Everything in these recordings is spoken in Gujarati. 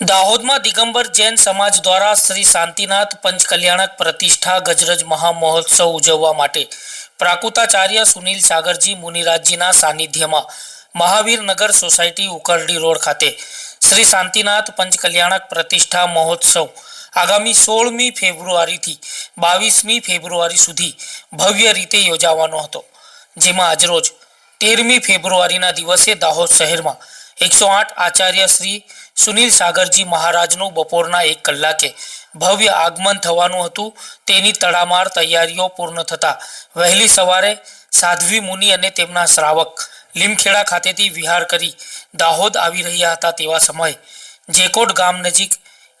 દાહોદમાં દિગંબર જૈન સમાજ દ્વારા શ્રી શાંતિનાથ પંચકલ્યાણક પ્રતિષ્ઠા ગજરજ મહામહોત્સવ ઉજવવા માટે પ્રાકૃતાચાર્ય સુનિલ સાગરજી મુનિરાજજીના સાનિધ્યમાં મહાવીરનગર સોસાયટી ઉકરડી રોડ ખાતે શ્રી શાંતિનાથ પંચકલ્યાણક પ્રતિષ્ઠા મહોત્સવ આગામી 16મી ફેબ્રુઆરીથી 22મી ફેબ્રુઆરી સુધી ભવ્ય રીતે યોજાવાનો હતો, જેમાં આજરોજ 13મી ફેબ્રુઆરીના દિવસે દાહોદ શહેરમાં 108 આચાર્ય શ્રી સુનિલ સાગરજી મહારાજનું બપોરના 1 કલાકે ભવ્ય આગમન થવાનું હતું. તેની તડામાર તૈયારીઓ પૂર્ણ થતા વહેલી સવારે સાધ્વી મુનિ અને તેમના શ્રાવક લીમખેડા ખાતેથી વિહાર કરી દાહોદ આવી રહ્યા હતા. તેવા સમયે જેકોટ ગામ નજીક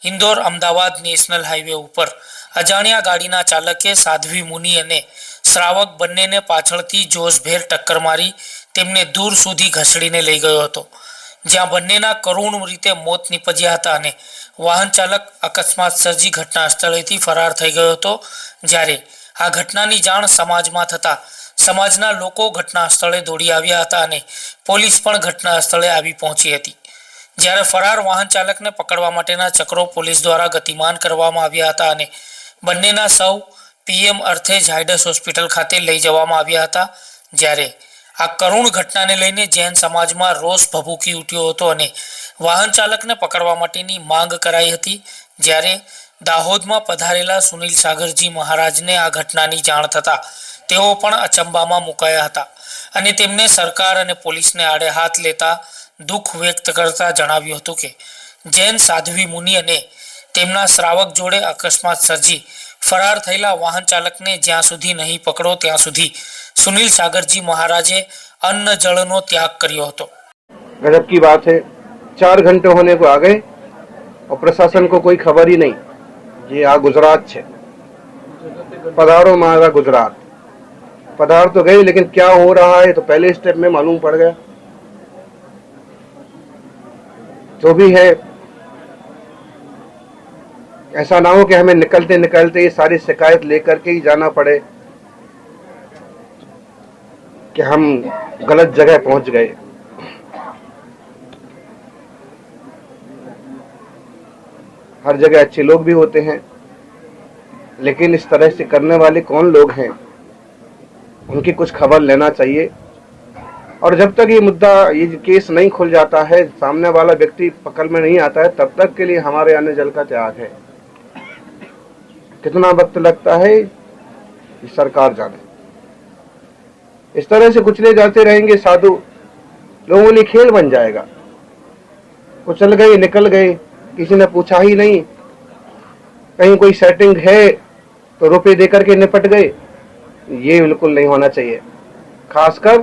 ઇન્દોર અમદાવાદ નેશનલ હાઈવે ઉપર અજાણ્યા ગાડીના ચાલકે સાધ્વી મુનિ અને શ્રાવક બંનેને પાછળથી જોશભેર ટક્કર મારી તેમને દૂર સુધી ઘસડીને લઈ ગયો હતો, જ્યાં બંનેના કરુણ રીતે મોત નીપજ્યા હતા અને વાહન ચાલક અકસ્માત સર્જી ઘટના સ્થળેથી ફરાર થઈ ગયો હતો. જ્યારે આ ઘટનાની જાણ સમાજમાં થતા સમાજના લોકો ઘટના સ્થળે દોડી આવ્યા હતા અને પોલીસ પણ ઘટના સ્થળે આવી પહોંચી હતી. જ્યારે ફરાર વાહન ચાલકને પકડવા માટેના ચક્રો પોલીસ દ્વારા ગતિમાન કરવામાં આવ્યા હતા અને બંનેના સૌ પીએમ અર્થે ઝાયડસ હોસ્પિટલ ખાતે લઈ જવામાં આવ્યા હતા. જ્યારે આ કરુણ ઘટનાને લઈને જૈન સમાજમાં રોષ ભભૂકી ઉઠ્યો હતો અને વાહન ચાલકને પકડવા માટેની માંગ કરાઈ હતી. જ્યારે દાહોદમાં પધારેલા સુનિલ સાગરજી મહારાજને આ ઘટનાની જાણ થતાં તેઓ પણ અચંબામાં મુકાયા હતા અને તેમને સરકાર અને પોલીસને આડે હાથ લેતા દુઃખ વ્યક્ત કરતા જણાવ્યું હતું કે જૈન સાધ્વી મુનિ અને તેમના શ્રાવક જોડે અકસ્માત સર્જી ફરાર થયેલા વાહન ચાલકને જ્યાં સુધી નહીં પકડો ત્યાં સુધી सुनील सागर जी महाराजे अन्न जलनो त्याग करियो હતો. गजब की बात है, 4 घंटे होने को आ गए और प्रशासन को कोई खबर ही नहीं. ये आ गुजरात है, पधारो मारा गुजरात. पधार तो गए लेकिन क्या हो रहा है तो पहले स्टेप में मालूम पड़ गया. जो भी है, ऐसा ना हो कि हमें निकलते निकलते ये सारी शिकायत लेकर के ही जाना पड़े कि हम गलत जगह पहुंच गए. हर जगह अच्छे लोग भी होते हैं, लेकिन इस तरह से करने वाले कौन लोग हैं, उनकी कुछ खबर लेना चाहिए. और जब तक ये मुद्दा, ये केस नहीं खुल जाता है, सामने वाला व्यक्ति पकड़ में नहीं आता है, तब तक के लिए हमारे अन्न जल का त्याग है. कितना वक्त लगता है ये सरकार जाने. इस तरह से कुचले जाते रहेंगे साधु, लोगों ने खेल बन जाएगा. कुचल गए, निकल गए, किसी ने पूछा ही नहीं. कहीं कोई सेटिंग है तो रुपए देकर के निपट गए. ये बिल्कुल नहीं होना चाहिए, खासकर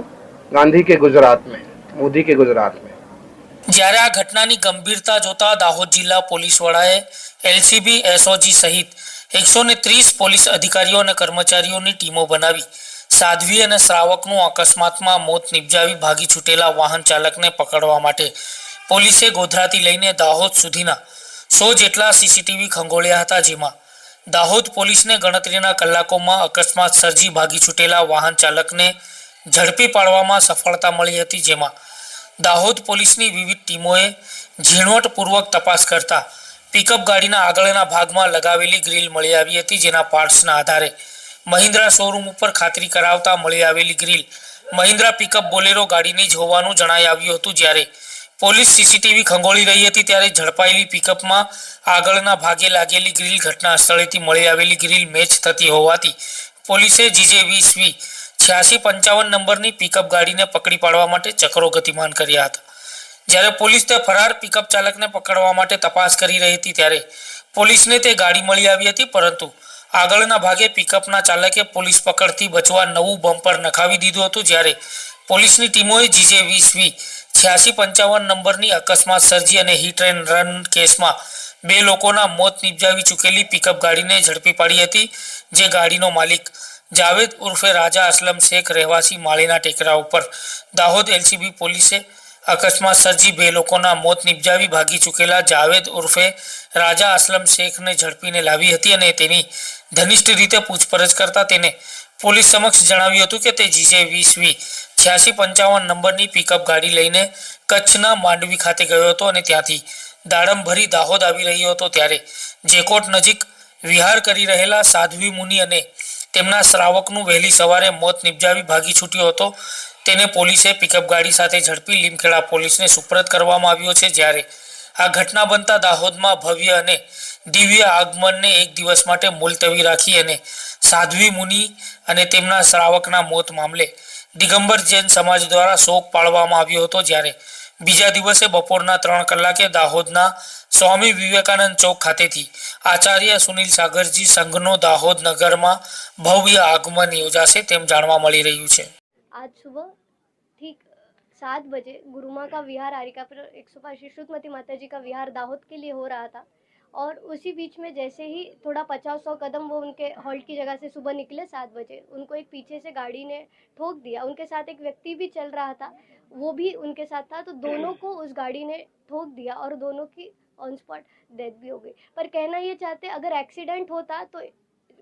गांधी के गुजरात में, मोदी के गुजरात में. જ્યારે આ ઘટનાની ગંભીરતા જોતા દાહોદ જિલ્લા પોલીસ વડાએ એલસીબી એસઓજી સહિત 130 પોલીસ અધિકારીઓ અને કર્મચારીઓની ટીમો બનાવી સાધ્વી અને શ્રાવકનું અકસ્માતમાં મોત નિપજાવી ભાગી છૂટેલા વાહન ચાલકને પકડવા માટે પોલીસે ગોધરાથી લઈને દાહોદ સુધીના 100 જેટલા સીસીટીવી ખંગોળ્યા હતા, જેમાં દાહોદ પોલીસને ગણતરીના કલાકોમાં અકસ્માત સર્જી ભાગી છૂટેલા વાહન ચાલકને ઝડપી પાડવામાં સફળતા મળી હતી. જેમાં દાહોદ પોલીસની વિવિધ ટીમોએ ઝીણવટપૂર્વક તપાસ કરતા પિકઅપ ગાડીના આગળના ભાગમાં લગાવેલી ગ્રીલ મળી આવી હતી, જેના પાર્ટ્સના આધારે મહિન્દ્રા શોરૂમ ઉપર ખાતરી કરાવતા મળી આવેલી ગ્રીલ મહિન્દ્રા પિકઅપ બોલેરો ગાડીની જ હોવાનું જણાઈ આવ્યું હતું. જ્યારે પોલીસ સીસીટીવી ખંગોળી રહી હતી ત્યારે ઝડપાયેલી પિકઅપમાં આગળના ભાગે લાગેલી ગ્રીલ ઘટના સ્થળેથી મળી આવેલી ગ્રીલ મેચ થતી હોવાથી પોલીસે GJ20V 8655 નંબરની પિકઅપ ગાડીને પકડી પાડવા માટે ચક્રો ગતિમાન કર્યા હતા. જ્યારે પોલીસ તે ફરાર પિકઅપ ચાલકને પકડવા માટે તપાસ કરી રહી હતી ત્યારે પોલીસને તે ગાડી મળી આવી હતી, પરંતુ આગળના ભાગે પિકઅપના ચાલકે પોલીસ પકડથી બચવા નવું બમ્પર નખાવી દીધું હતું. જ્યારે પોલીસની ટીમોએ GJ20V 8655 નંબરની અકસ્માત સર્જી અને હિટ એન્ડ રન કેસમાં 2 લોકોના મોત નિપજાવી ચૂકેલી પિકઅપ ગાડીને ઝડપી પાડી હતી. જે ગાડીનો માલિક જાવેદ ઉર્ફે રાજા અસલમ શેખ રહેવાસી માળીના ટેકરા ઉપર દાહોદ એલસીબી પોલીસે અકસ્માત સર્જી 2 લોકોના મોત નિપજાવી ભાગી ચૂકેલા જાવેદ ઉર્ફે રાજા અસલમ શેખને ઝડપીને લાવી હતી અને તેની ઘનિષ્ઠ રીતે પૂછપરછ કરતા તેને પોલીસ સમક્ષ જણાવ્યું હતું કે તે GJ20V 8655 નંબરની પિકઅપ ગાડી લઈને કચ્છના માંડવી ખાતે ગયો હતો અને ત્યાંથી દાડમ ભરી દાહોદ આવી રહ્યો હતો ત્યારે જેકોટ નજીક વિહાર કરી રહેલા સાધ્વી મુનિ અને તેમના શ્રાવકનું વહેલી સવારે મોત નિપજાવી ભાગી છૂટ્યો હતો. તેને પોલીસે પિકઅપ ગાડી સાથે ઝડપી લીમખેડા પોલીસને સુપરત કરવામાં આવ્યો છે. જ્યારે આ ઘટના બનતા દાહોદમાં ભવ્ય અને દિવ્ય આગમનને એક દિવસ માટે મુલતવી રાખી અને સાધ્વી મુનિ અને તેમના શ્રાવકના મોત મામલે દિગંબર જૈન સમાજ દ્વારા શોક પાળવામાં આવ્યો હતો. જ્યારે બીજા દિવસે બપોરના 3 કલાકે દાહોદના સ્વામી વિવેકાનંદ ચોક ખાતેથી આચાર્ય સુનિલ સાગરજી સંઘનો દાહોદ નગરમાં ભવ્ય આગમન યોજાશે તેમ જાણવા મળી રહ્યું છે. आज सुबह ठीक 7 बजे गुरु माँ का विहार आरिका पर 105 श्री श्रुतमती माता जी का विहार दाहोद के लिए हो रहा था और उसी बीच में जैसे ही थोड़ा 50-100 कदम वो उनके हॉल्ट की जगह से सुबह निकले 7 बजे, उनको एक पीछे से गाड़ी ने ठोक दिया. उनके साथ एक व्यक्ति भी चल रहा था, वो भी उनके साथ था, तो दोनों को उस गाड़ी ने ठोक दिया और दोनों की ऑन स्पॉट डेथ भी हो गई. पर कहना ये चाहते अगर एक्सीडेंट होता तो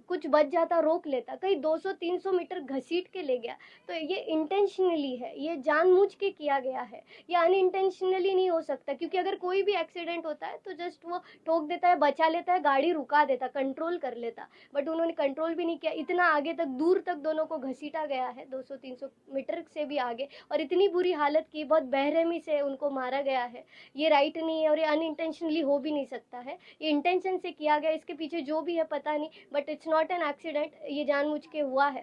कुछ बच जाता, रोक लेता. कहीं 200-300 मीटर घसीट के ले गया. तो ये इंटेंशनली है, ये जानबूझ के किया गया है, ये अनइंटेंशनली नहीं हो सकता. क्योंकि अगर कोई भी एक्सीडेंट होता है तो जस्ट वो ठोक देता है, बचा लेता है, गाड़ी रुका देता, कंट्रोल कर लेता. बट उन्होंने कंट्रोल भी नहीं किया. इतना आगे तक, दूर तक दोनों को घसीटा गया है, 200-300 मीटर से भी आगे, और इतनी बुरी हालत की, बहुत बेरहमी से उनको मारा गया है. ये राइट नहीं है और ये अनइंटेंशनली हो भी नहीं सकता है. ये इंटेंशन से किया गया. इसके पीछे जो भी है पता नहीं, but it's not an accident. ये जानबूझ के हुआ है,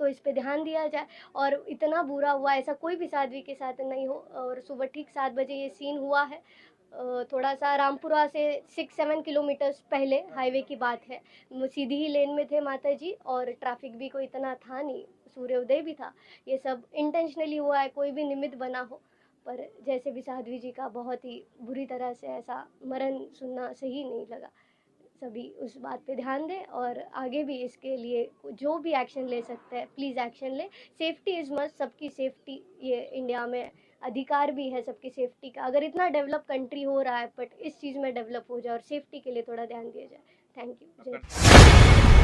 तो इस पे ध्यान दिया जाए. और इतना बुरा हुआ, ऐसा कोई भी साध्वी के साथ नहीं हो. और सुबह ठीक 7 बजे ये सीन हुआ है. थोड़ा सा रामपुरा से 6-7 किलोमीटर्स पहले हाईवे की बात है. सीधी ही लेन में थे माता जी और ट्रैफिक भी कोई इतना था नहीं, सूर्योदय भी था. ये सब इंटेंशनली हुआ है, कोई भी निमित्त बना हो. पर जैसे भी साध्वी जी का बहुत ही बुरी तरह से ऐसा मरण सुनना सही नहीं लगा. सभी उस बात पे ध्यान दें और आगे भी इसके लिए जो भी एक्शन ले सकते हैं प्लीज़ एक्शन लें. Safety is must. सबकी सेफ्टी ये इंडिया में अधिकार भी है, सबकी सेफ्टी का. अगर इतना डेवलप कंट्री हो रहा है, बट इस चीज़ में डेवलप हो जाए और सेफ्टी के लिए थोड़ा ध्यान दिया जाए. Thank you. जय